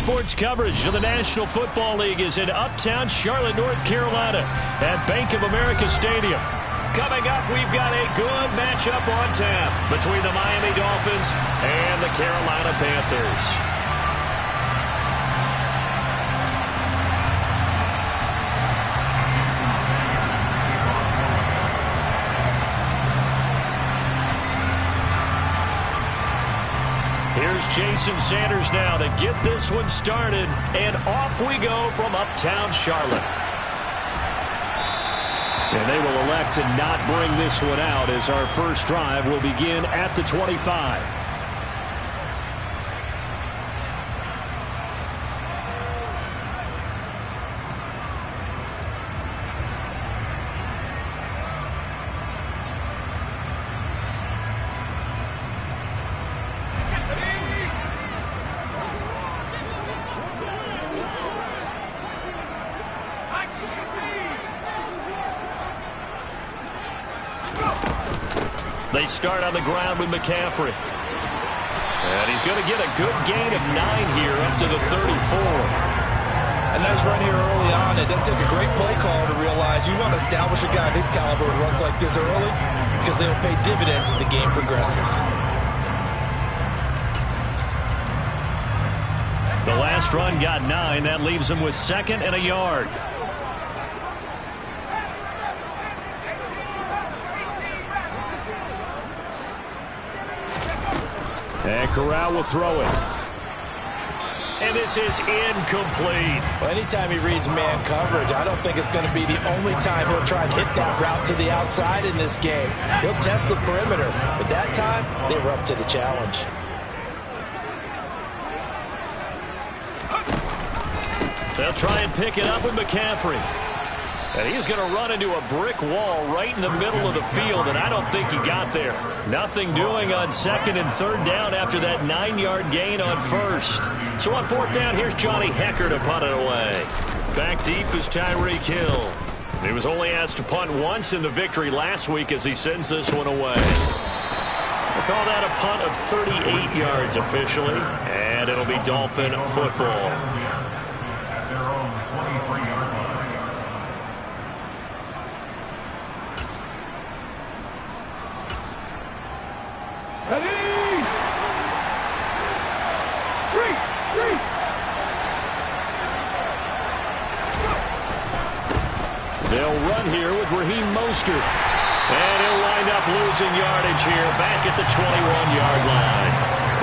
sports coverage of the National Football League is in uptown Charlotte, North Carolina at Bank of America Stadium. Coming up, we've got a good matchup on tap between the Miami Dolphins and the Carolina Panthers. Here's Jason Sanders now to get this one started, and off we go from uptown Charlotte. And they will elect to not bring this one out as our first drive will begin at the 25. They start on the ground with McCaffrey. And he's going to get a good gain of 9 here up to the 34. A nice run here early on. It doesn't take a great play call to realize you want to establish a guy of his caliber who runs like this early because they will pay dividends as the game progresses. The last run got 9. That leaves him with 2nd and a yard. And Corral will throw it. And this is incomplete. Well, anytime he reads man coverage, I don't think it's going to be the only time he'll try and hit that route to the outside in this game. He'll test the perimeter, but that time, they were up to the challenge. They'll try and pick it up with McCaffrey. And he's going to run into a brick wall right in the middle of the field, and I don't think he got there. Nothing doing on 2nd and 3rd down after that 9-yard gain on 1st. So on 4th down, here's Johnny Hecker to punt it away. Back deep is Tyreek Hill. He was only asked to punt once in the victory last week as he sends this one away. We'll call that a punt of 38 yards officially, and it'll be Dolphin football. They'll run here with Raheem Mostert. And he'll wind up losing yardage here back at the 21-yard line.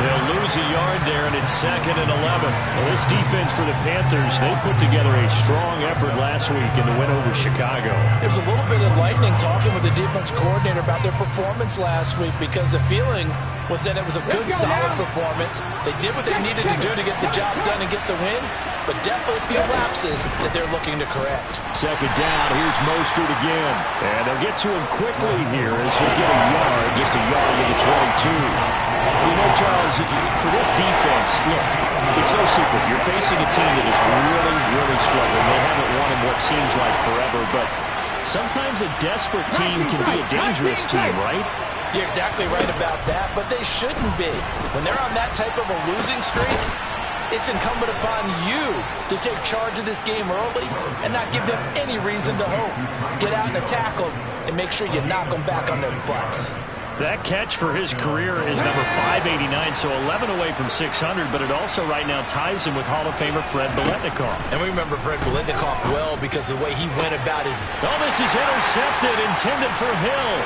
They'll lose a yard there, and it's 2nd and 11. Well, this defense for the Panthers, they put together a strong effort last week in the win over Chicago. There's a little bit of lightning talking with the defense coordinator about their performance last week because the feeling was that it was a good, solid performance. They did what they needed to do to get the job done and get the win, but definitely a few lapses that they're looking to correct. 2nd down, here's Mostert again. And they'll get to him quickly here as he'll get a yard, just a yard to the 22. You know, Charles, for this defense, look, it's no secret. You're facing a team that is really, really struggling. They haven't won in what seems like forever, but sometimes a desperate team can be a dangerous team, right? You're exactly right about that, but they shouldn't be. When they're on that type of a losing streak, it's incumbent upon you to take charge of this game early and not give them any reason to hope. Get out and attack them and make sure you knock them back on their butts. That catch for his career is number 589, so 11 away from 600, but it also right now ties him with Hall of Famer Fred Biletnikoff. And we remember Fred Biletnikoff well because of the way he went about his... Oh, this is intercepted, intended for Hill.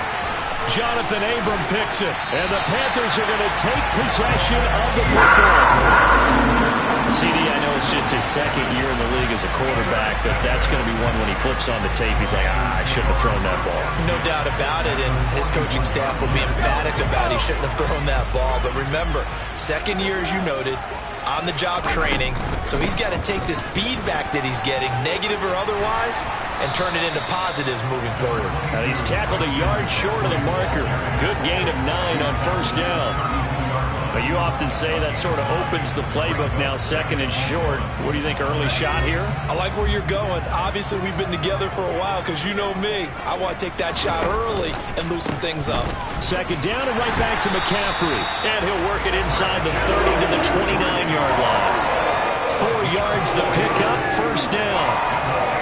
Jonathan Abram picks it, and the Panthers are going to take possession of the football. CD, I know it's just his 2nd year in the league as a quarterback, but that's going to be one when he flips on the tape, he's like, I shouldn't have thrown that ball. No doubt about it, and his coaching staff will be emphatic about he shouldn't have thrown that ball. But remember, 2nd year, as you noted, on-the-job training, so he's got to take this feedback that he's getting, negative or otherwise, and turn it into positives moving forward. Now he's tackled a yard short of the marker. Good gain of 9 on 1st down. But you often say that sort of opens the playbook now, 2nd and short. What do you think, early shot here? I like where you're going. Obviously, we've been together for a while because you know me. I want to take that shot early and loosen things up. 2nd down and right back to McCaffrey. And he'll work it inside the 30 to the 29-yard line. yards the pickup, first down.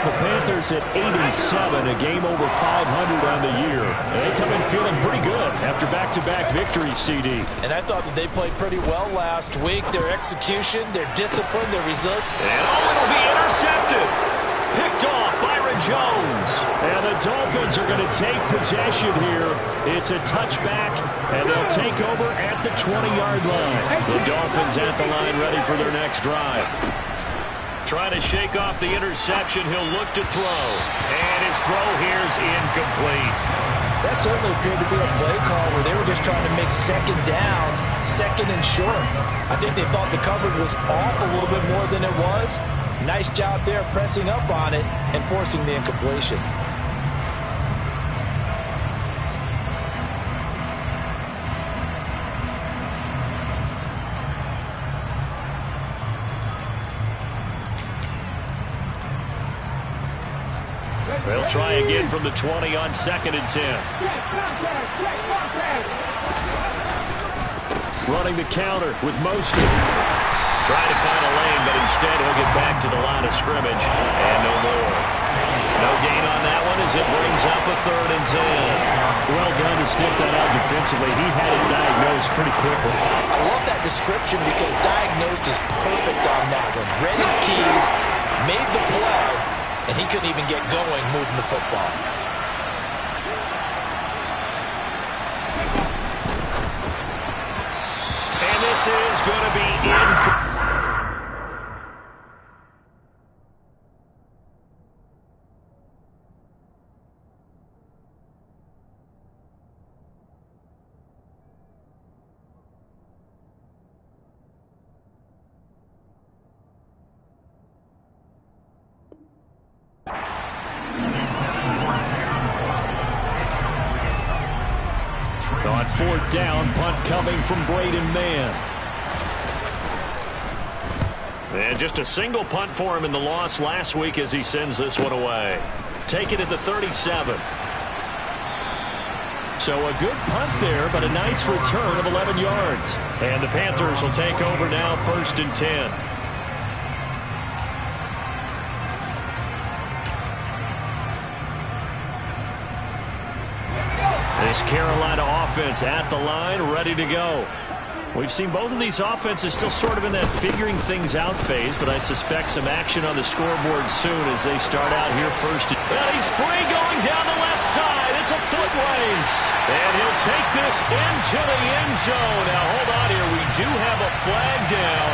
The Panthers at 8-7, a game over 500 on the year. They come in feeling pretty good after back-to-back victories, CD. And I thought that they played pretty well last week. Their execution, their discipline, their resilience. And it'll be intercepted. Picked off Byron Jones. And the Dolphins are going to take possession here. It's a touchback, and they'll take over at the 20-yard line. The Dolphins at the line ready for their next drive. Trying to shake off the interception. He'll look to throw. And his throw here is incomplete. That certainly appeared to be a play call where they were just trying to make second down, second and short. I think they thought the coverage was off a little bit more than it was. Nice job there pressing up on it and forcing the incompletion. They'll try again from the 20 on 2nd and 10. Running the counter with Mostert. Trying to find a lane, but instead he'll get back to the line of scrimmage. And no more. No gain on that one as it brings up a 3rd and 10. Well done to sniff that out defensively. He had it diagnosed pretty quickly. I love that description because diagnosed is perfect on that one. Read his keys, made the play, and he couldn't even get going moving the football. And this is going to be incomplete. On 4th down, punt coming from Braden Mann. And just a single punt for him in the loss last week as he sends this one away. Take it at the 37. So a good punt there, but a nice return of 11 yards. And the Panthers will take over now, 1st and 10. This Carolina offense at the line, ready to go. We've seen both of these offenses still sort of in that figuring things out phase, but I suspect some action on the scoreboard soon as they start out here first. And he's free going down the left side. It's a foot race. And he'll take this into the end zone. Now, hold on here. We do have a flag down.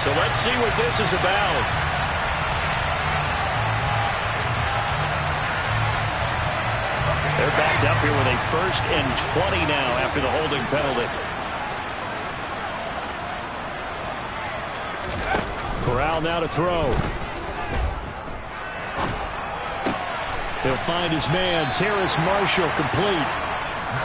So let's see what this is about. They're backed up here with a 1st and 20 now after the holding penalty. Corral now to throw. He'll find his man, Terrace Marshall, complete.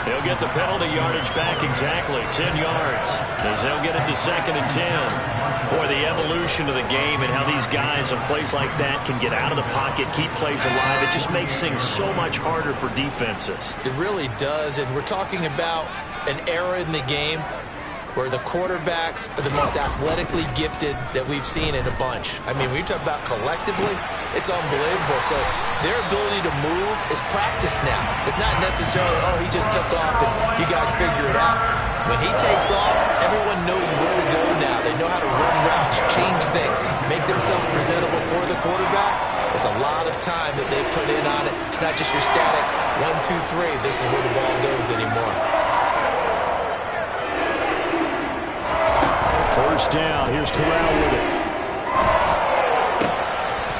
He'll get the penalty yardage back exactly, 10 yards, as they'll get it to 2nd and 10. Boy, the evolution of the game and how these guys on plays like that can get out of the pocket, keep plays alive, it just makes things so much harder for defenses. It really does, and we're talking about an era in the game where the quarterbacks are the most athletically gifted that we've seen in a bunch. I mean, when you talk about collectively, it's unbelievable. So their ability to move is practiced now. It's not necessarily, oh, he just took off and you guys figure it out. When he takes off, everyone knows where to go now. They know how to run routes, change things, make themselves presentable for the quarterback. It's a lot of time that they put in on it. It's not just your static 1, 2, 3. This is where the ball goes anymore. 1st down. Here's Corral with it.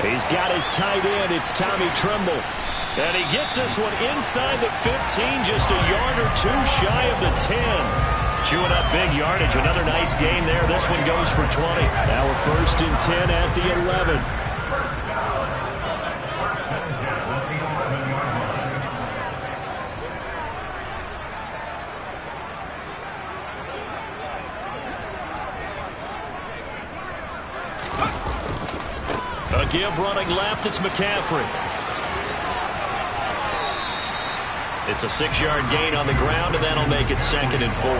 He's got his tight end. It's Tommy Tremble. And he gets this one inside the 15, just a yard or two shy of the 10. Chewing up big yardage. Another nice gain there. This one goes for 20. Now we're 1st and 10 at the 11. A give running left. It's McCaffrey. It's a 6-yard gain on the ground, and that'll make it 2nd and 4.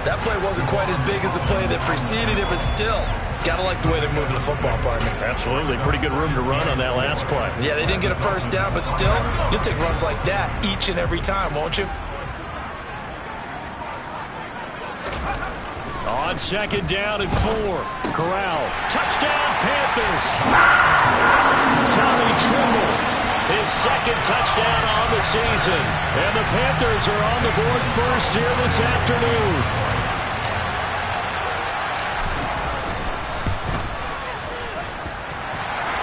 That play wasn't quite as big as the play that preceded it, but still, Gotta like the way they're moving the football, partner. Absolutely. Pretty good room to run on that last play. Yeah, they didn't get a first down, but still, you'll take runs like that each and every time, won't you? On second down and 4. Corral. Touchdown, Panthers. Tommy Trimble. His second touchdown on the season. And the Panthers are on the board first here this afternoon.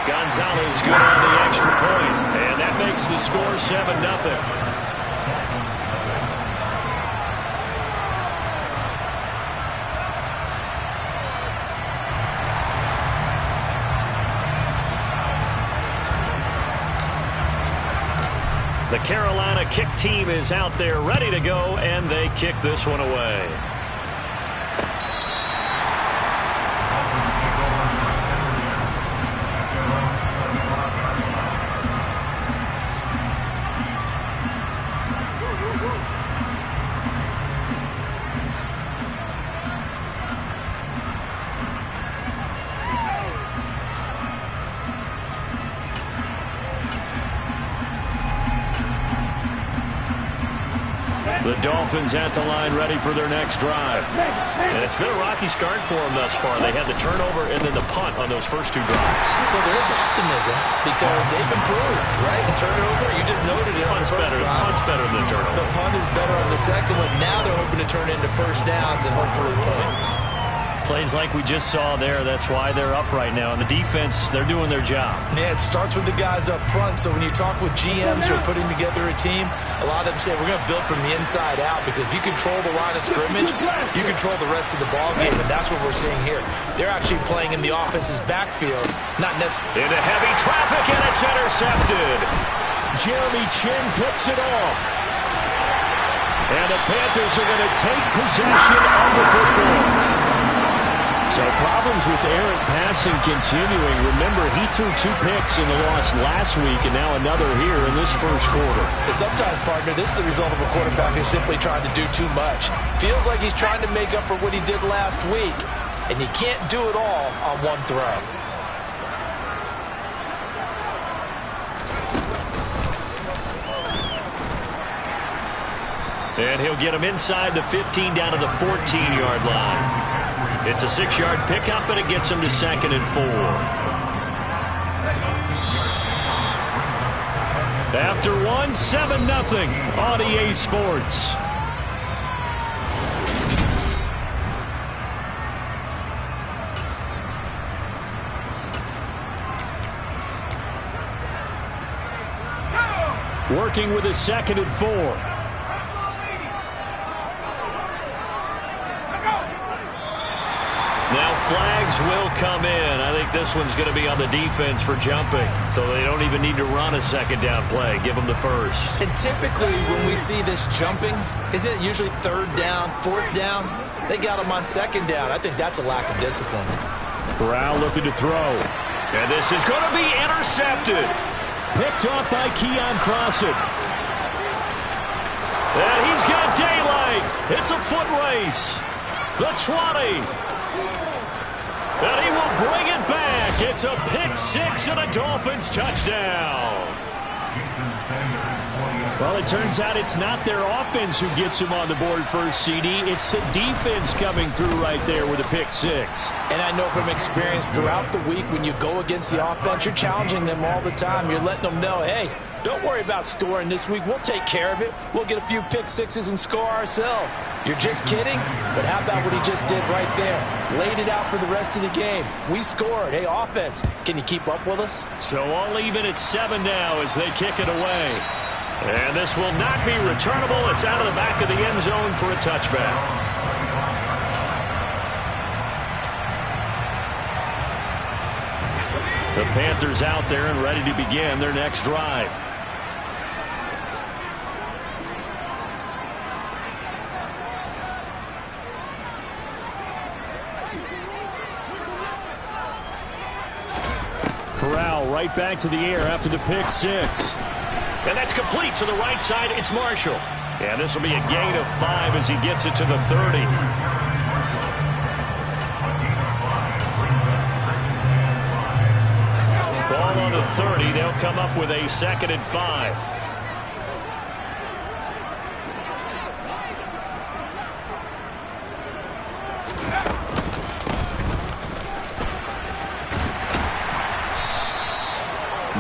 Gonzalez good on the extra point, and that makes the score 7-0. The Carolina kick team is out there ready to go, and they kick this one away. The Dolphins at the line ready for their next drive. And it's been a rocky start for them thus far. They had the turnover and then the punt on those first 2 drives. So there is optimism because they've improved, right? Turnover, you just noted it. Punt's better than turnover. The punt is better on the second one. Now they're hoping to turn into first downs and hopefully points. Plays like we just saw there, that's why they're up right now. And the defense, they're doing their job. Yeah, it starts with the guys up front. So when you talk with GMs who are putting together a team, a lot of them say we're going to build from the inside out because if you control the line of scrimmage, you control the rest of the ball game, and that's what we're seeing here. They're actually playing in the offense's backfield, not necessarily. Into heavy traffic, and it's intercepted. Jeremy Chin picks it off. And the Panthers are going to take possession of the football. So problems with errant passing continuing. Remember, he threw 2 picks in the loss last week and now another here in this first quarter. Sometimes, partner, this is the result of a quarterback who's simply trying to do too much. Feels like he's trying to make up for what he did last week, and you can't do it all on one throw. And he'll get him inside the 15 down to the 14-yard line. It's a 6-yard pickup, and it gets him to 2nd and 4. After 1, 7-0 on EA Sports. Working with a 2nd and 4. Now flags will come in. I think this one's going to be on the defense for jumping. So they don't even need to run a 2nd down play. Give them the first. And typically when we see this jumping, isn't it usually 3rd down, 4th down? They got them on 2nd down. I think that's a lack of discipline. Corral looking to throw. And this is going to be intercepted. Picked off by Keon Crossett. And he's got daylight. It's a foot race. The 20. And he will bring it back. It's a pick 6 and a Dolphins touchdown. Well, it turns out it's not their offense who gets him on the board first, CD. It's the defense coming through right there with a pick 6. And I know from experience throughout the week when you go against the offense, you're challenging them all the time. You're letting them know, hey, don't worry about scoring this week. We'll take care of it. We'll get a few pick 6s and score ourselves. You're just kidding? But how about what he just did right there? Laid it out for the rest of the game. We scored. Hey, offense, can you keep up with us? So all even at 7 now as they kick it away. And this will not be returnable. It's out of the back of the end zone for a touchback. The Panthers out there and ready to begin their next drive. Corral right back to the air after the pick 6. And that's complete to the right side. It's Marshall. And this will be a gain of 5 as he gets it to the 30. the 30. They'll come up with a 2nd and 5.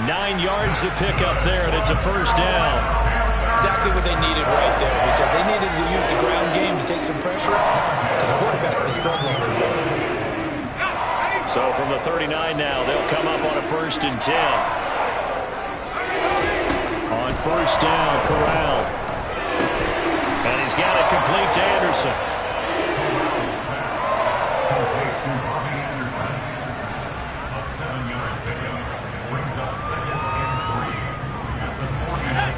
Nine yards to pick up there, and it's a first down. Exactly what they needed right there, because they needed to use the ground game to take some pressure off, because the quarterback's been struggling a little bit. So from the 39 now, they'll come up on a 1st and 10. On 1st down, Corral. And he's got it complete to Anderson.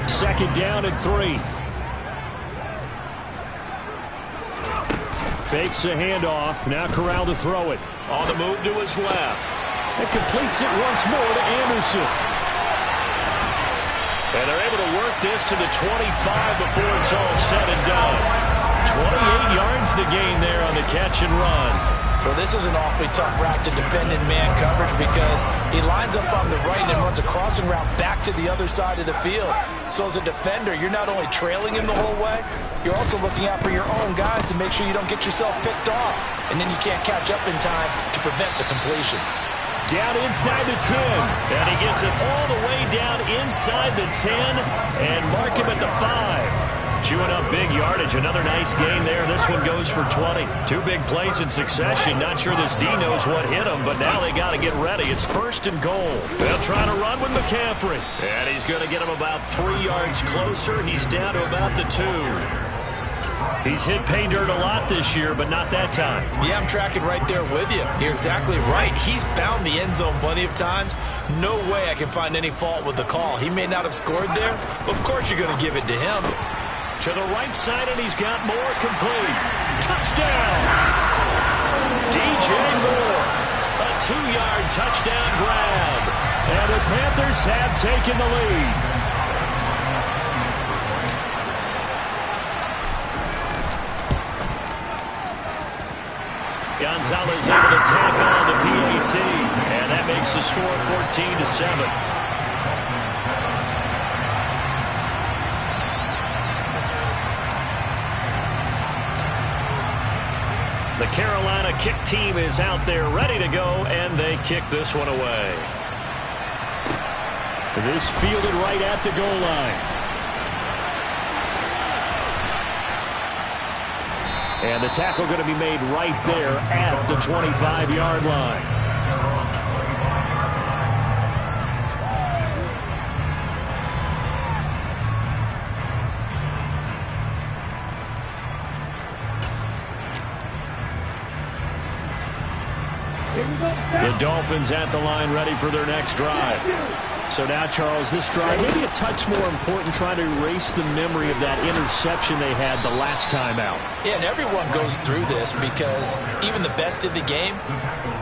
Second down and 3. Fakes the handoff. Now Corral to throw it. On the move to his left. It completes it once more to Anderson. And they're able to work this to the 25 before it's all said and done. 28 yards the gain there on the catch and run. Well, this is an awfully tough route to defend in man coverage, because he lines up on the right and then runs a crossing route back to the other side of the field. So as a defender, you're not only trailing him the whole way, you're also looking out for your own guys to make sure you don't get yourself picked off. And then you can't catch up in time to prevent the completion. Down inside the 10. And he gets it all the way down inside the 10 and mark him at the 5. Chewing up big yardage. Another nice gain there. This one goes for 20. Two big plays in succession. Not sure this D knows what hit him, but now they got to get ready. It's 1st and goal. They'll try to run with McCaffrey. And he's going to get him about 3 yards closer. He's down to about the 2. He's hit pay dirt a lot this year, but not that time. Yeah, I'm tracking right there with you. You're exactly right. He's found the end zone plenty of times. No way I can find any fault with the call. He may not have scored there, but of course you're going to give it to him. To the right side, and he's got more complete. Touchdown! DJ Moore. A 2-yard touchdown grab. And the Panthers have taken the lead. Gonzalez able to tack on the PAT. And that makes the score 14-7. The Carolina kick team is out there ready to go, and they kick this one away. This fielded right at the goal line. And the tackle going to be made right there at the 25-yard line. The Dolphins at the line ready for their next drive. So now, Charles, this drive maybe a touch more important, trying to erase the memory of that interception they had the last time out. Yeah, and everyone goes through this, because even the best in the game,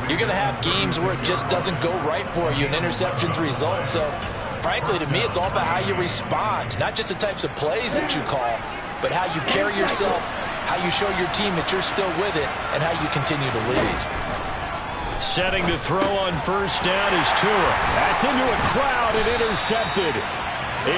you're going to have games where it just doesn't go right for you and interceptions result. So, frankly, to me, it's all about how you respond, not just the types of plays that you call, but how you carry yourself, how you show your team that you're still with it, and how you continue to lead. Setting to throw on 1st down is Tua. That's into a crowd and intercepted.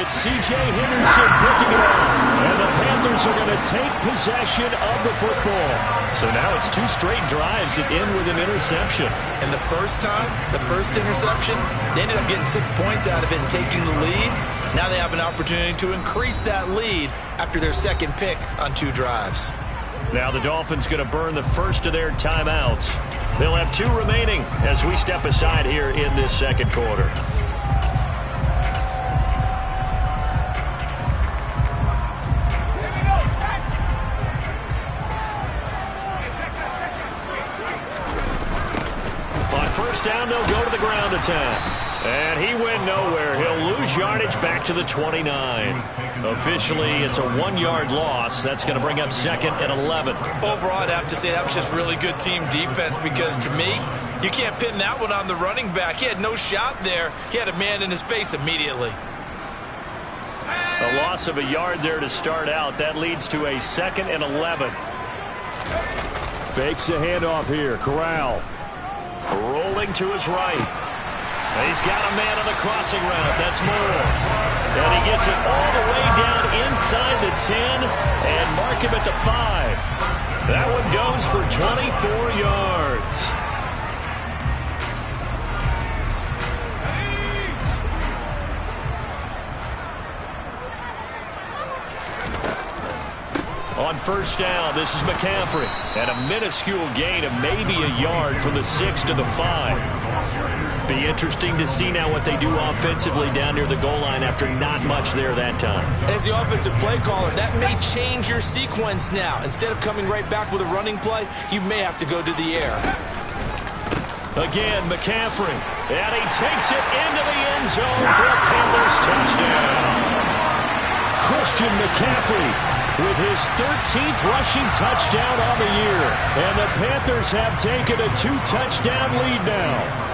It's C.J. Henderson picking it up. And the Panthers are going to take possession of the football. So now it's 2 straight drives that end with an interception. And the first time, the first interception, they ended up getting 6 points out of it and taking the lead. Now they have an opportunity to increase that lead after their second pick on 2 drives. Now the Dolphins going to burn the first of their timeouts. They'll have 2 remaining as we step aside here in this second quarter. On 1st down, they'll go to the ground attack. And he went nowhere. He'll lose yardage back to the 29. Officially, it's a 1-yard loss. That's going to bring up 2nd and 11. Overall, I'd have to say that was just really good team defense, because to me, you can't pin that one on the running back. He had no shot there. He had a man in his face immediately. A loss of a yard there to start out. That leads to a 2nd and 11. Fakes the handoff here. Corral. Rolling to his right. He's got a man on the crossing route. That's Moore. And he gets it all the way down inside the 10 and mark him at the 5. That one goes for 24 yards. On first down, this is McCaffrey. And a minuscule gain of maybe a yard from the 6 to the 5. Be interesting to see now what they do offensively down near the goal line after not much there that time. As the offensive play caller, that may change your sequence now. Instead of coming right back with a running play, you may have to go to the air. Again, McCaffrey. And he takes it into the end zone for a Panthers touchdown. Christian McCaffrey with his 13th rushing touchdown on the year. And the Panthers have taken a 2-touchdown lead now.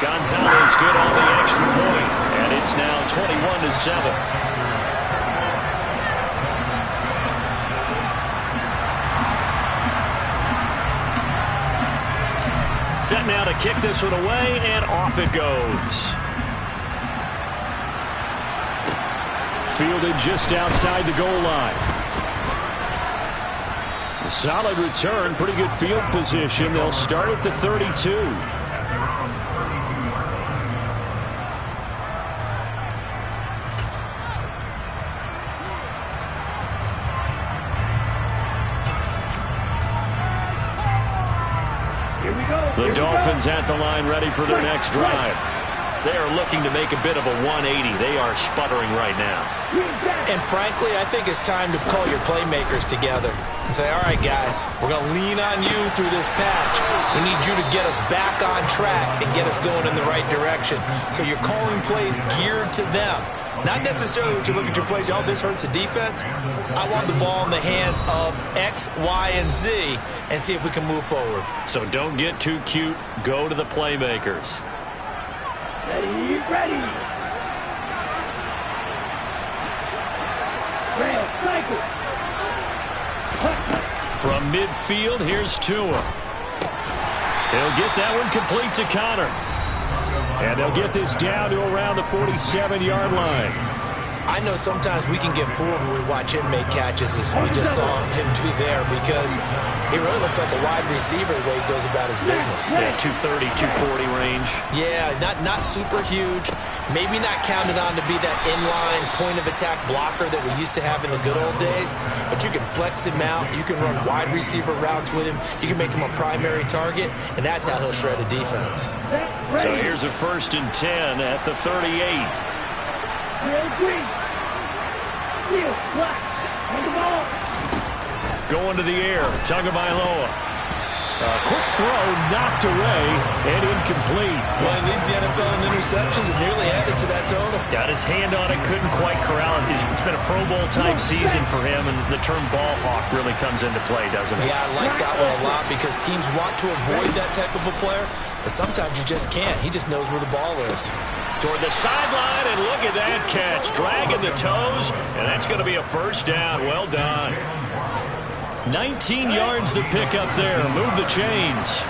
Gonzalez good on the extra point. And it's now 21-7. Set now to kick this one away, and off it goes. Fielded just outside the goal line. A solid return, pretty good field position. They'll start at the 32. The Dolphins at the line ready for their next drive. They are looking to make a bit of a 180. They are sputtering right now. And frankly, I think it's time to call your playmakers together and say, all right, guys, we're going to lean on you through this patch. We need you to get us back on track and get us going in the right direction. So you're calling plays geared to them. Not necessarily when you look at your plays, oh, this hurts the defense. I want the ball in the hands of X, Y, and Z and see if we can move forward. So don't get too cute. Go to the playmakers. Ready, ready. Rail, cycle. From midfield, here's Tua. He'll get that one complete to Connor. And they'll get this down to around the 47-yard line. I know sometimes we can get fooled when we watch him make catches as we just saw him do there because he really looks like a wide receiver the way he goes about his business. Yeah, 230, 240 range. Yeah, not super huge. Maybe not counted on to be that inline point-of-attack blocker that we used to have in the good old days. But you can flex him out. You can run wide receiver routes with him. You can make him a primary target, and that's how he'll shred a defense. So here's a 1st and 10 at the 38. Going to the air, Tagovailoa. Quick throw, knocked away, and incomplete. Well, he leads the NFL in interceptions and nearly added to that total. Got his hand on it, couldn't quite corral it. It's been a Pro Bowl-type season for him, and the term ball hawk really comes into play, doesn't it? Yeah, I like that one a lot because teams want to avoid that type of a player, but sometimes you just can't. He just knows where the ball is. Toward the sideline, and look at that catch. Dragging the toes, and that's going to be a 1st down. Well done. 19 yards to pick up there. Move the chains.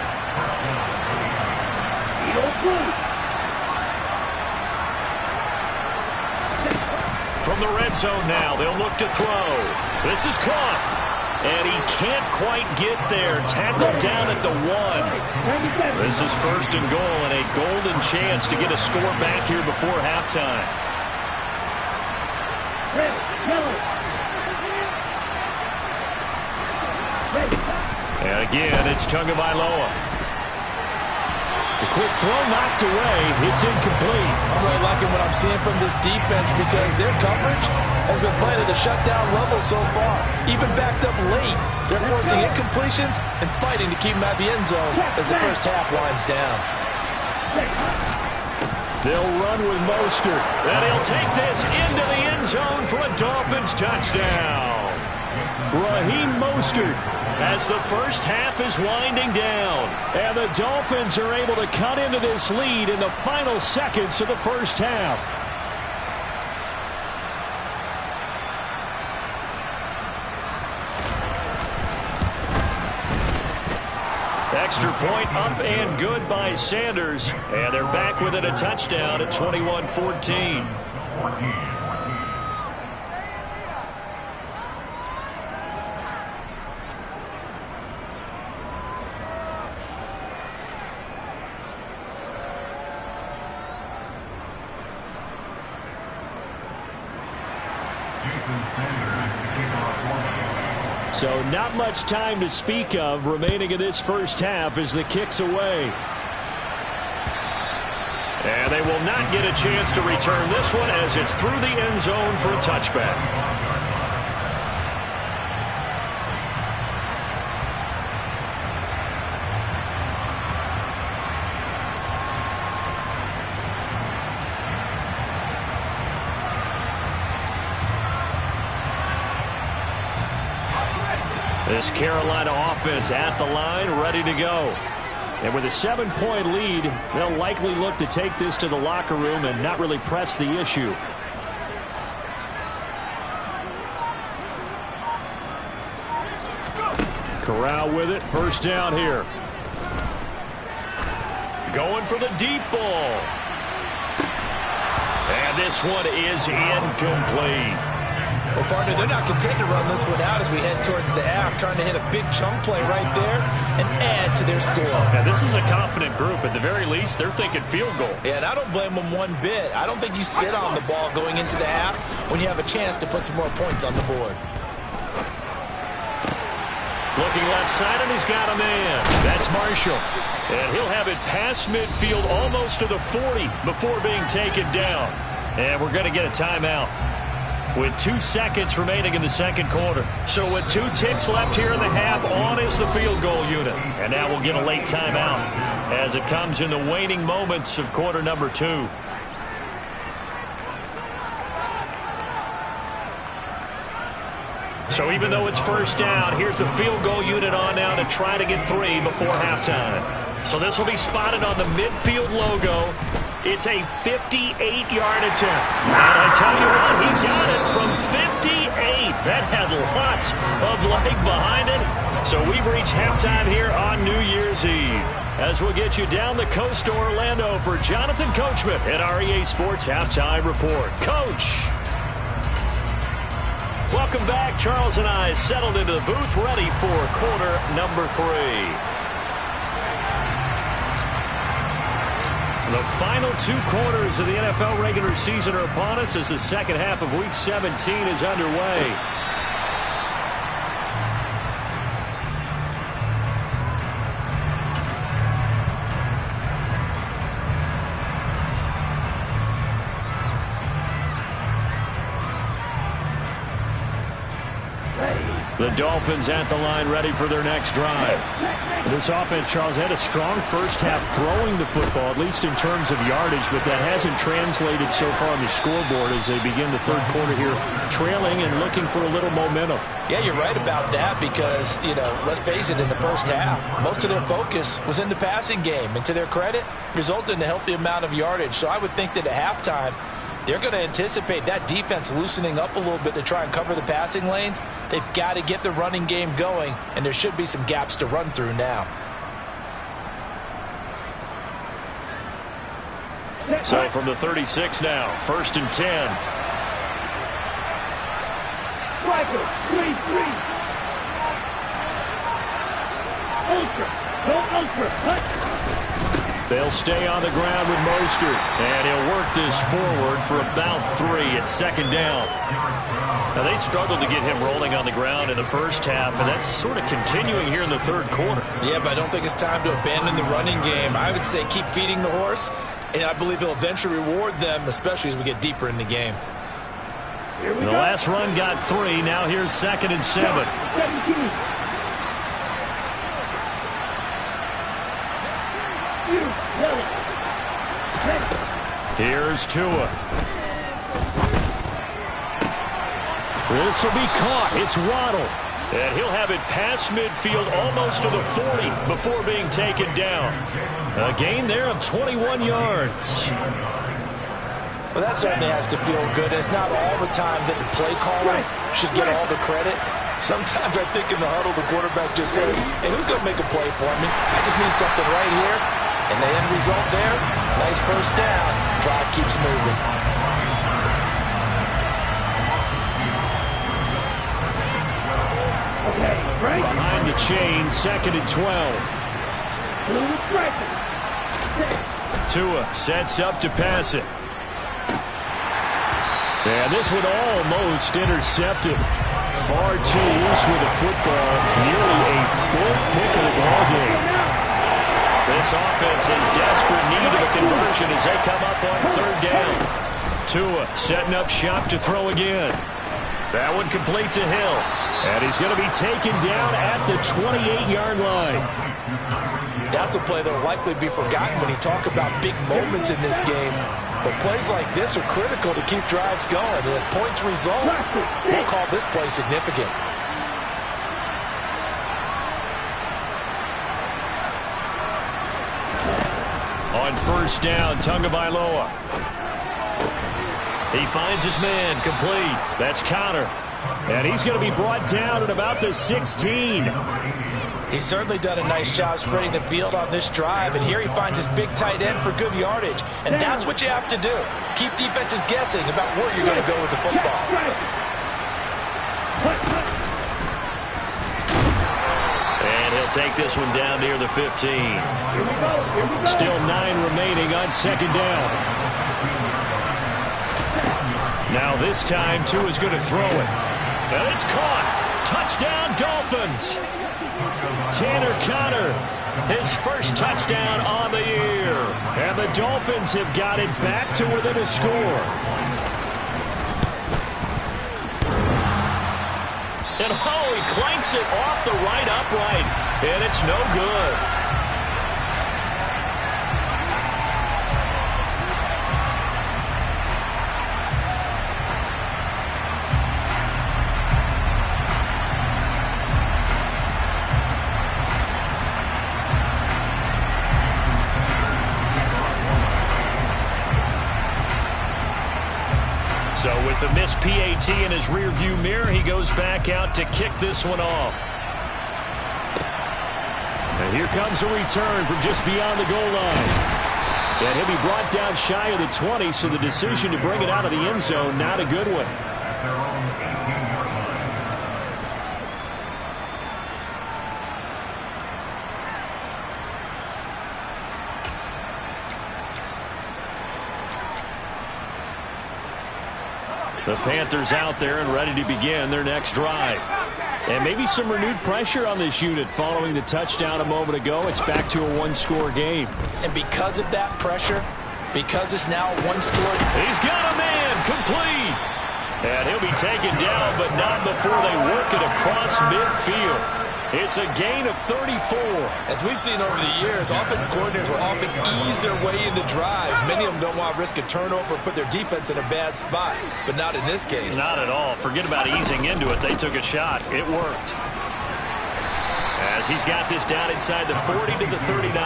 From the red zone now, they'll look to throw. This is caught. And he can't quite get there. Tackled down at the 1. This is 1st and goal and a golden chance to get a score back here before halftime. And again, it's Tagovailoa. The quick throw knocked away. It's incomplete. I'm really liking what I'm seeing from this defense because their coverage has been playing at a shutdown level so far. Even backed up late, they're forcing incompletions and fighting to keep them out of the end zone as the first half winds down. They'll run with Mostert. And he'll take this into the end zone for a Dolphins touchdown. Raheem Mostert, as the first half is winding down. and the Dolphins are able to cut into this lead in the final seconds of the first half. extra point up and good by Sanders. And they're back within a touchdown at 21-14. So not much time to speak of remaining in this first half as the kick's away. And they will not get a chance to return this one as it's through the end zone for a touchback. This Carolina offense at the line, ready to go. And with a 7-point lead, they'll likely look to take this to the locker room and not really press the issue. Corral with it, first down here. Going for the deep ball. And this one is incomplete. Well, partner, they're not content to run this one out as we head towards the half, trying to hit a big chunk play right there and add to their score. Now, this is a confident group. At the very least, they're thinking field goal. Yeah, and I don't blame them one bit. I don't think you sit on the ball going into the half when you have a chance to put some more points on the board. Looking left side, and he's got a man. That's Marshall. And he'll have it past midfield almost to the 40 before being taken down. And we're going to get a timeout with 2 seconds remaining in the second quarter. So with 2 ticks left here in the half, on is the field goal unit. And now we'll get a late timeout as it comes in the waning moments of quarter number 2. So even though it's first down, here's the field goal unit on now to try to get 3 before halftime. So this will be spotted on the midfield logo. It's a 58-yard attempt. And I tell you what, he got it from 58. That had lots of leg behind it. So we've reached halftime here on New Year's Eve. As we'll get you down the coast to Orlando for Jonathan Coachman at our EA Sports Halftime Report. Coach. Welcome back. Charles and I settled into the booth, ready for quarter number 3. The final 2 quarters of the NFL regular season are upon us as the second half of Week 17 is underway. The Dolphins at the line, ready for their next drive. This offense, Charles, had a strong first half throwing the football, at least in terms of yardage, but that hasn't translated so far on the scoreboard as they begin the third quarter here, trailing and looking for a little momentum. Yeah, you're right about that because, let's face it, in the first half, most of their focus was in the passing game. And to their credit, resulted in a healthy amount of yardage. So I would think that at halftime, they're going to anticipate that defense loosening up a little bit to try and cover the passing lanes. They've got to get the running game going, and there should be some gaps to run through now. So from the 36 now, 1st and 10. Striker, 3-3. Ultra, cut. They'll stay on the ground with Mostert, and he'll work this forward for about 3 at second down. Now, they struggled to get him rolling on the ground in the first half, and that's sort of continuing here in the third quarter. Yeah, but I don't think it's time to abandon the running game. I would say keep feeding the horse, and I believe he'll eventually reward them, especially as we get deeper in the game. The last run got 3. Now here's 2nd and 7. 17. Here's Tua. This will be caught. It's Waddle. And he'll have it past midfield almost to the 40 before being taken down. A gain there of 21 yards. Well, that certainly has to feel good. It's not all the time that the play caller should get all the credit. Sometimes I think in the huddle, the quarterback just says, hey, who's going to make a play for me? I just need something right here. And the end result there, nice first down. Drive keeps moving. Behind the chain, 2nd and 12. Tua sets up to pass it. And this one almost intercepted. Far too loose with the football. Nearly a 4th pick of the ball game. This offense in desperate need of a conversion as they come up on 3rd down. Tua setting up shop to throw again. That one complete to Hill. And he's going to be taken down at the 28-yard line. That's a play that will likely be forgotten when you talk about big moments in this game. But plays like this are critical to keep drives going. And if points result, we'll call this play significant. On 1st down, Tagovailoa. He finds his man, complete. That's Connor. And he's going to be brought down at about the 16. He's certainly done a nice job spreading the field on this drive, and here he finds his big tight end for good yardage. And that's what you have to do. Keep defenses guessing about where you're going to go with the football. And he'll take this one down near the 15. Still 9 remaining on 2nd down. Now this time, Tua's going to throw it. And it's caught. Touchdown, Dolphins. Tanner Connor, his first touchdown on the year. And the Dolphins have got it back to within a score. And he clanks it off the right upright. And it's no good. So with the missed PAT in his rearview mirror, he goes back out to kick this one off. And here comes a return from just beyond the goal line. And he'll be brought down shy of the 20, so the decision to bring it out of the end zone, not a good one. The Panthers out there and ready to begin their next drive. And maybe some renewed pressure on this unit following the touchdown a moment ago. It's back to a 1-score game. And because of that pressure, because it's now a 1-score. He's got a man, complete. And he'll be taken down, but not before they work it across midfield. It's a gain of 34. As we've seen over the years, offensive coordinators will often ease their way into drives. Many of them don't want to risk a turnover or put their defense in a bad spot, but not in this case. Not at all. Forget about easing into it. They took a shot. It worked. As he's got this down inside the 40 to the 39.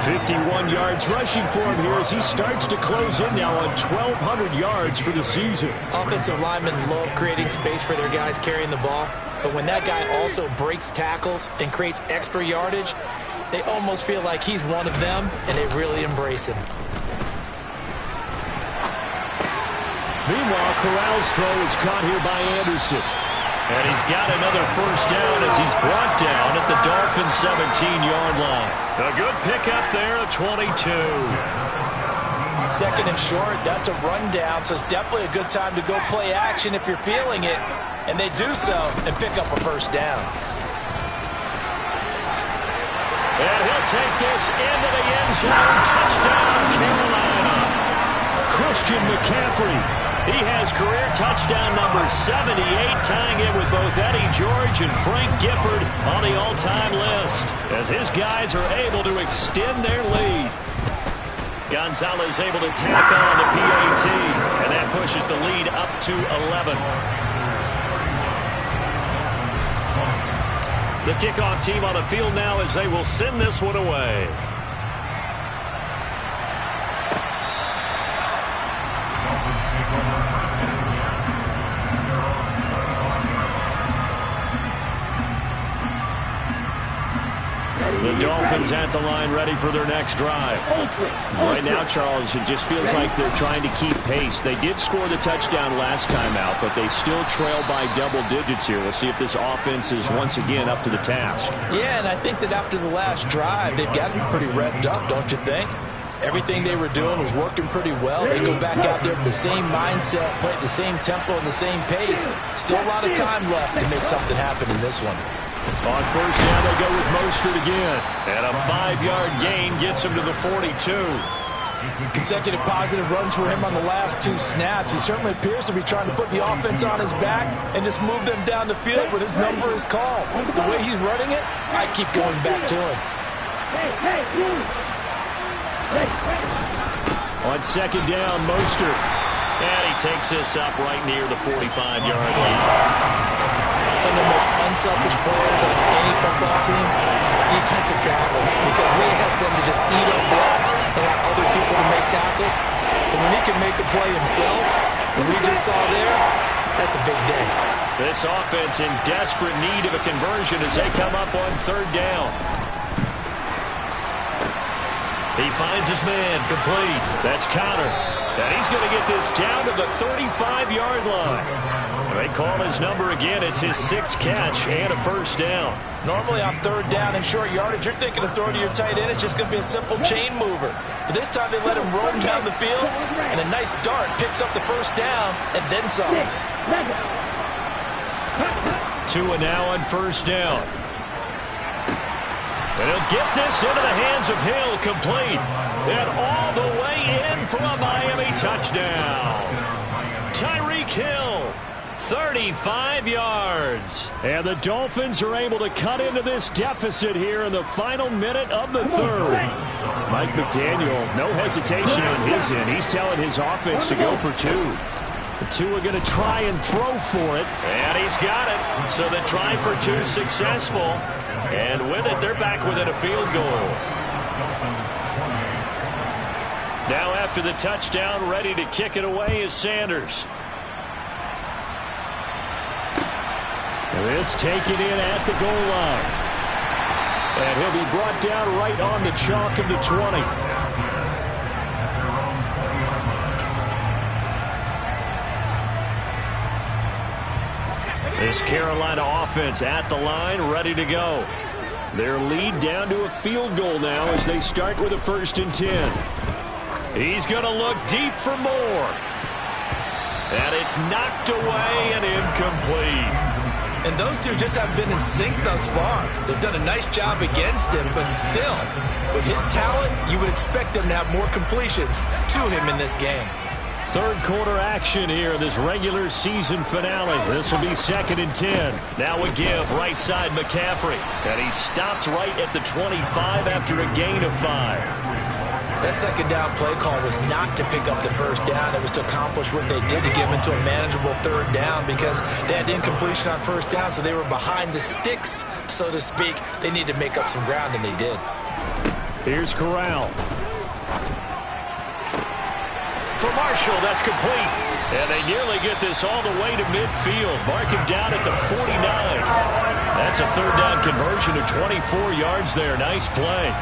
51 yards rushing for him here as he starts to close in now on 1,200 yards for the season. Offensive linemen love creating space for their guys carrying the ball. But when that guy also breaks tackles and creates extra yardage, they almost feel like he's one of them, and they really embrace him. Meanwhile, Corral's throw is caught here by Anderson. And he's got another first down as he's brought down at the Dolphins' 17-yard line. A good pickup there at 22. 2nd and short, that's a rundown, so it's definitely a good time to go play action if you're feeling it. And they do so and pick up a first down. And he'll take this into the end zone. Touchdown, Carolina. Christian McCaffrey. He has career touchdown number 78, tying it with both Eddie George and Frank Gifford on the all-time list, as his guys are able to extend their lead. Gonzalez able to tack on the PAT, and that pushes the lead up to 11. The kickoff team on the field now as they will send this one away. Dolphins at the line, ready for their next drive. Right now, Charles, it just feels like they're trying to keep pace. They did score the touchdown last time out, but they still trail by double digits here. We'll see if this offense is once again up to the task. Yeah, and I think that after the last drive, they've got to be pretty revved up, don't you think? Everything they were doing was working pretty well. They go back out there with the same mindset, play at the same tempo and the same pace. Still a lot of time left to make something happen in this one. On first down, they go with Mostert again. And a 5-yard gain gets him to the 42. Consecutive positive runs for him on the last 2 snaps. He certainly appears to be trying to put the offense on his back and just move them down the field when his number is called. The way he's running it, I keep going back to him. On second down, Mostert. And he takes this up right near the 45-yard line. Some of the most unselfish players on any football team, defensive tackles, because we ask them to just eat up blocks and allow other people to make tackles. But when he can make the play himself, as we just saw there, that's a big day. This offense in desperate need of a conversion as they come up on third down. He finds his man, complete. That's Connor. And he's going to get this down to the 35-yard line. They call his number again. It's his 6th catch and a first down. Normally on third down and short yardage, you're thinking of throwing to your tight end. It's just going to be a simple chain mover. But this time they let him roam down the field, and a nice dart picks up the first down and then some. Tua now on first down. And he'll get this into the hands of Hill, complete. And all the way in for a Miami touchdown. Tyreek Hill, 35 yards. And the Dolphins are able to cut into this deficit here in the final minute of the third. Mike McDaniel, no hesitation on his end. He's telling his offense to go for 2. Tua going to try and throw for it. And he's got it. So the try for 2 successful. And with it, they're back within a field goal. Now after the touchdown, ready to kick it away is Sanders. This taken in at the goal line. And he'll be brought down right on the chalk of the 20. This Carolina offense at the line, ready to go. Their lead down to a field goal now as they start with a 1st and 10. He's going to look deep for more. And it's knocked away and incomplete. And those two just haven't been in sync thus far. They've done a nice job against him, but still, with his talent, you would expect them to have more completions to him in this game. Third quarter action here, this regular season finale. This will be 2nd and 10. Now a give, right side McCaffrey. And he stopped right at the 25 after a gain of 5. That second down play call was not to pick up the first down. It was to accomplish what they did to get them into a manageable third down because they had incompletion on first down, so they were behind the sticks, so to speak. They needed to make up some ground, and they did. Here's Corral. For Marshall, that's complete. And they nearly get this all the way to midfield. Mark him down at the 49. That's a third down conversion of 24 yards there. Nice play.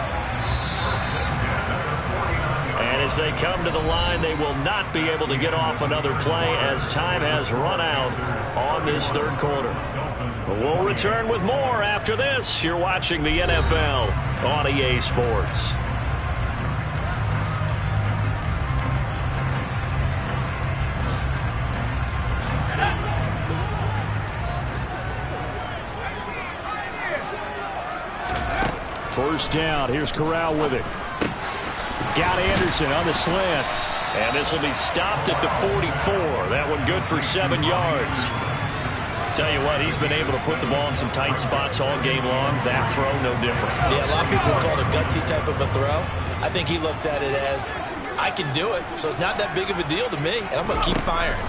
And as they come to the line, they will not be able to get off another play as time has run out on this third quarter. But we'll return with more after this. You're watching the NFL on EA Sports. First down. Here's Corral with it. He's got Anderson on the slant. And this will be stopped at the 44. That one good for 7 yards. Tell you what, he's been able to put the ball in some tight spots all game long. That throw, no different. Yeah, a lot of people would call it a gutsy type of a throw. I think he looks at it as, I can do it, so it's not that big of a deal to me, and I'm going to keep firing.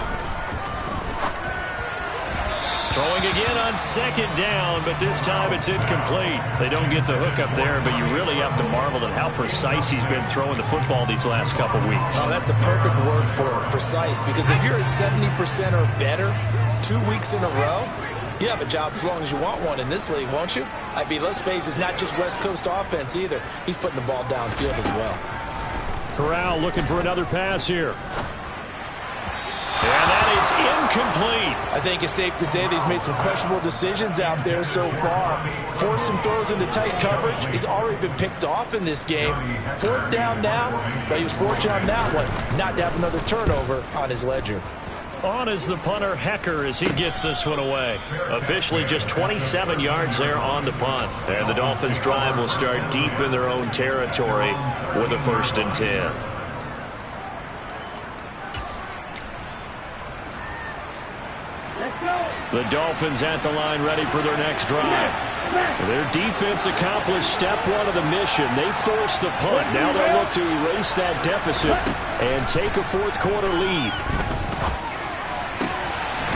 Throwing again on second down, but this time it's incomplete. They don't get the hook up there, but you really have to marvel at how precise he's been throwing the football these last couple weeks. Oh, that's the perfect word for it, precise, because if you're at 70% or better 2 weeks in a row, you have a job as long as you want one in this league, won't you? I mean, let's face it, it's not just West Coast offense either. He's putting the ball downfield as well. Corral looking for another pass here. And that is incomplete. I think it's safe to say that he's made some questionable decisions out there so far. Forced some throws into tight coverage. He's already been picked off in this game. 4th down now, but he was fortunate on that one not to have another turnover on his ledger. On is the punter, Hecker, as he gets this one away. Officially just 27 yards there on the punt. And the Dolphins' drive will start deep in their own territory with a 1st and 10. The Dolphins at the line ready for their next drive. Their defense accomplished step 1 of the mission. They forced the punt. Now they'll look to erase that deficit and take a 4th quarter lead.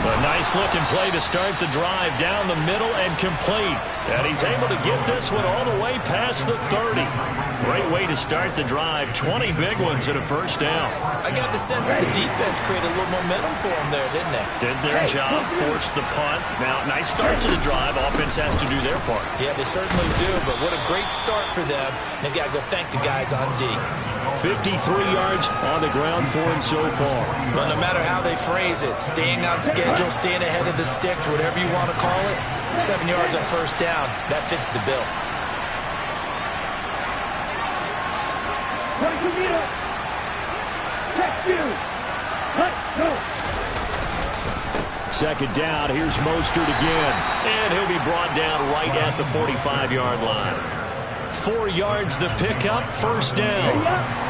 A nice-looking play to start the drive down the middle and complete. And he's able to get this one all the way past the 30. Great way to start the drive. 20 big ones and a 1st down. I got the sense that the defense created a little momentum for him there, didn't they? Did their job, forced the punt. Now, nice start to the drive. Offense has to do their part. Yeah, they certainly do, but what a great start for them. They've got to go thank the guys on D. 53 yards on the ground for him so far. Well, no matter how they phrase it, staying on schedule, staying ahead of the sticks, whatever you want to call it, 7 yards on 1st down, that fits the bill. Second down, here's Mostert again. And he'll be brought down right at the 45-yard line. 4 yards the pickup, 1st down.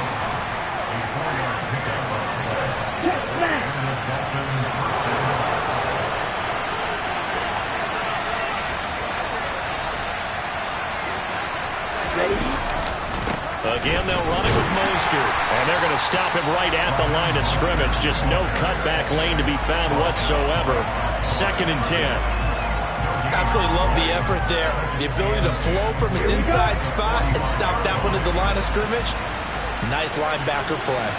Again, they'll run it with Mostert. And they're going to stop him right at the line of scrimmage. Just no cutback lane to be found whatsoever. 2nd and 10. Absolutely love the effort there. The ability to flow from his inside spot and stop that one at the line of scrimmage. Nice linebacker play.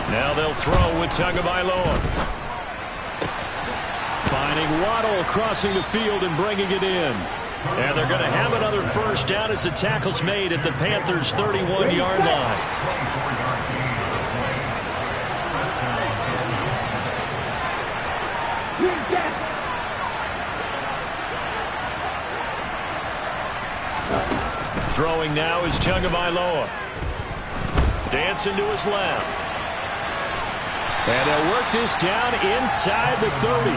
Now they'll throw with Tagovailoa. Finding Waddle crossing the field and bringing it in. And they're going to have another 1st down as the tackle's made at the Panthers' 31-yard line. Throwing now is Tagovailoa. Dancing to his left. And they'll work this down inside the 30.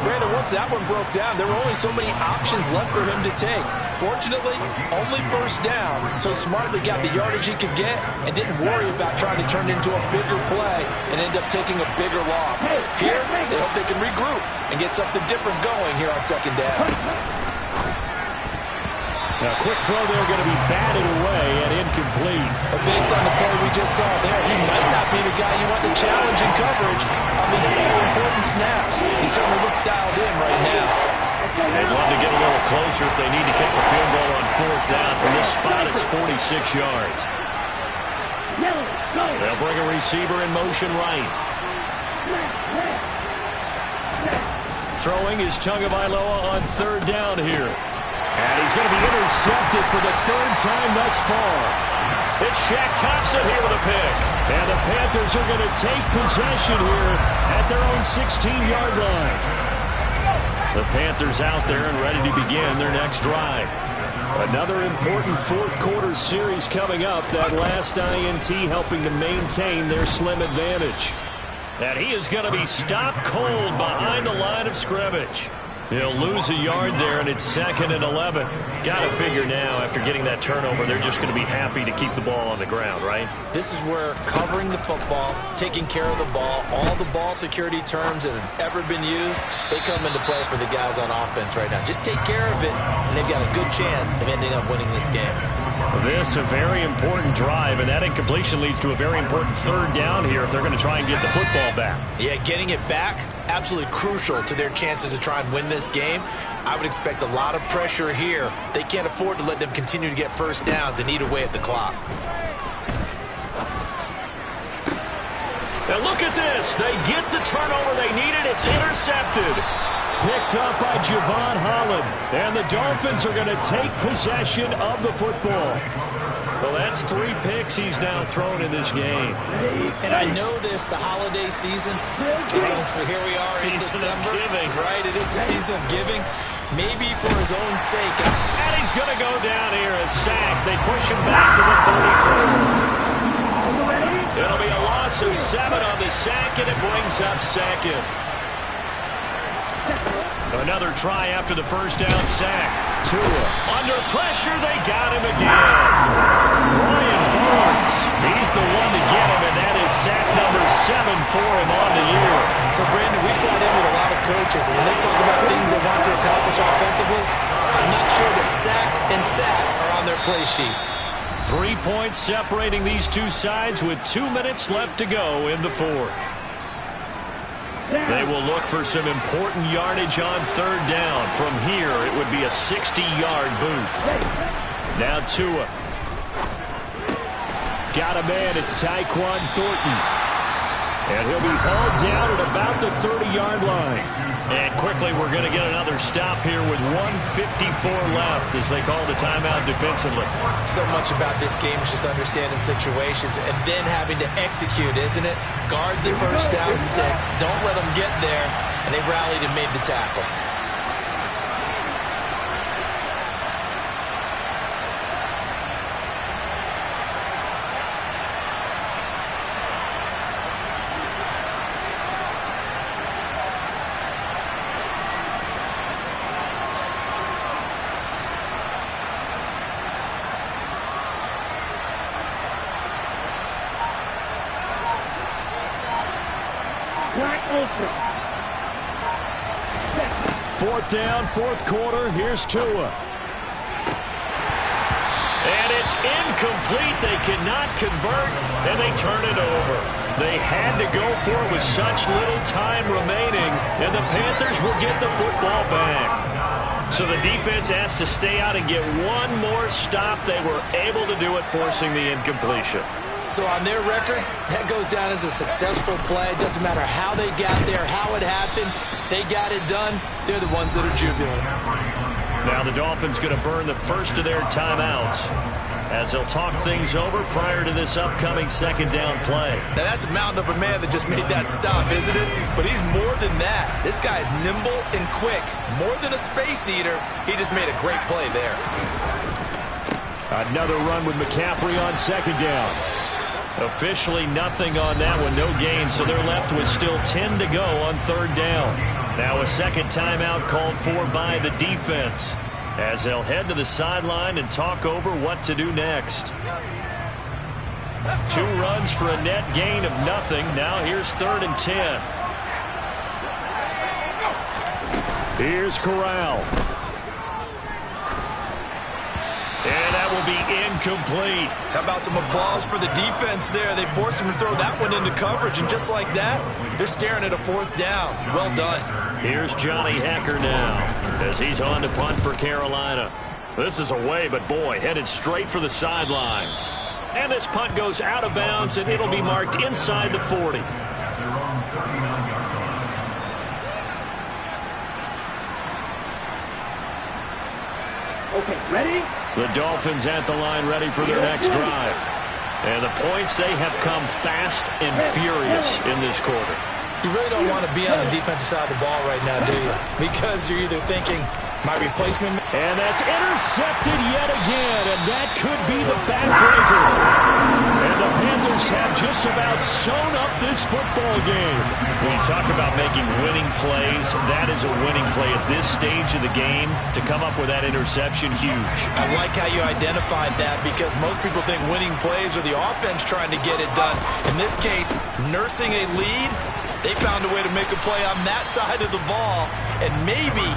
Brandon, once that one broke down, there were only so many options left for him to take. Fortunately, only 1st down, so smartly got the yardage he could get and didn't worry about trying to turn it into a bigger play and end up taking a bigger loss. Here, they hope they can regroup and get something different going here on 2nd down. Now, quick throw there going to be batted away and incomplete. But based on the play we just saw there, he might not be the guy you want to challenge in coverage on these all-important snaps. He certainly looks dialed in right now. They'd love to get a little closer if they need to kick the field goal on 4th down. From this spot, it's 46 yards. They'll bring a receiver in motion right. Throwing is Tagovailoa on 3rd down here. And he's going to be intercepted for the 3rd time thus far. It's Shaq Thompson here with a pick. And the Panthers are going to take possession here at their own 16-yard line. The Panthers out there and ready to begin their next drive. Another important 4th quarter series coming up. That last INT helping to maintain their slim advantage. And he is going to be stopped cold behind the line of scrimmage. He'll lose a yard there, and it's 2nd and 11. Got to figure now, after getting that turnover, they're just going to be happy to keep the ball on the ground, right? This is where covering the football, taking care of the ball, all the ball security terms that have ever been used, they come into play for the guys on offense right now. Just take care of it, and they've got a good chance of ending up winning this game. This a very important drive, and that incompletion leads to a very important 3rd down here if they're going to try and get the football back. Yeah, getting it back, absolutely crucial to their chances to try and win this game. I would expect a lot of pressure here. They can't afford to let them continue to get 1st downs and eat away at the clock. And look at this. They get the turnover they needed. It's intercepted. Picked up by Javon Holland. And the Dolphins are going to take possession of the football. Well, that's 3 picks he's now thrown in this game. And I know this, the holiday season, because here we are in December. Giving. Right, it is the season of giving. Maybe for his own sake. And he's going to go down here, a sack. They push him back to the 34. It'll be a loss of 7 on the sack, and it brings up second. Another try after the first down sack. Tua under pressure. They got him again. Brian Barnes. He's the one to get him, and that is sack number 7 for him on the year. So, Brandon, we sat in with a lot of coaches, and when they talk about things they want to accomplish offensively, I'm not sure that sack and sack are on their play sheet. 3 points separating these two sides with 2 minutes left to go in the fourth. They will look for some important yardage on third down. From here, it would be a 60-yard boot. Now Tua. Got a man. It's Tyquan Thornton. And he'll be hauled down at about the 30-yard line. And quickly, we're going to get another stop here with 1:54 left as they call the timeout defensively. So much about this game is just understanding situations and then having to execute, isn't it? Guard the first down sticks. Don't let them get there. And they rallied and made the tackle. Fourth down, fourth quarter. Here's Tua. And it's incomplete. They cannot convert, and they turn it over. They had to go for it with such little time remaining, and the Panthers will get the football back. So the defense has to stay out and get one more stop. They were able to do it, forcing the incompletion. So on their record, that goes down as a successful play. It doesn't matter how they got there, how it happened. They got it done. They're the ones that are jubilant. Now the Dolphins going to burn the first of their timeouts as they'll talk things over prior to this upcoming second down play. Now that's a mountain of a man that just made that stop, isn't it? But he's more than that. This guy's nimble and quick. More than a space eater, he just made a great play there. Another run with McCaffrey on second down. Officially nothing on that one, no gain, so they're left with still 10 to go on third down. Now a second timeout called for by the defense as they'll head to the sideline and talk over what to do next. 2 runs for a net gain of nothing. Now here's 3rd and 10. Here's Corral. And that will be incomplete. How about some applause for the defense there? They forced him to throw that one into coverage, and just like that, they're staring at a 4th down. Well done. Here's Johnny Hecker now as he's on to punt for Carolina. This is away, but boy, headed straight for the sidelines. And this punt goes out of bounds, and it'll be marked inside the 40. Okay, ready? The Dolphins at the line ready for their next drive. And the points, they have come fast and furious in this quarter. You really don't want to be on the defensive side of the ball right now, do you? Because you're either thinking, my replacement... And that's intercepted yet again, and that could be the backbreaker. And the Panthers have just about sewn up this football game. When you talk about making winning plays, that is a winning play at this stage of the game. To come up with that interception, huge. I like how you identified that because most people think winning plays are the offense trying to get it done. In this case, nursing a lead, they found a way to make a play on that side of the ball and maybe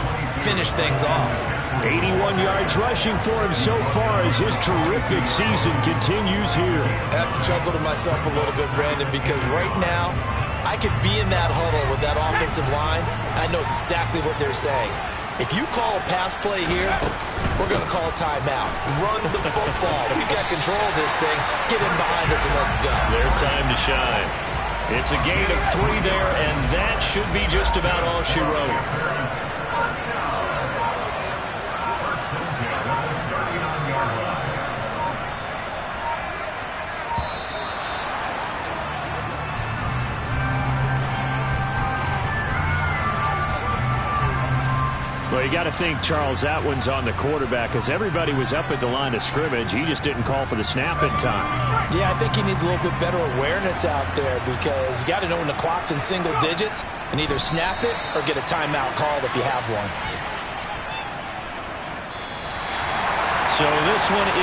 finish things off. 81 yards rushing for him so far as his terrific season continues here. I have to chuckle to myself a little bit, Brandon, because right now I could be in that huddle with that offensive line. I know exactly what they're saying. If you call a pass play here, we're going to call a timeout. Run the football. We've got control of this thing. Get in behind us and let's go. Their time to shine. It's a gain of 3 there, and that should be just about all she wrote. Well, you got to think, Charles, that one's on the quarterback because everybody was up at the line of scrimmage. He just didn't call for the snap in time. Yeah, I think he needs a little bit better awareness out there because you got to know when the clock's in single digits and either snap it or get a timeout called if you have one. So this one is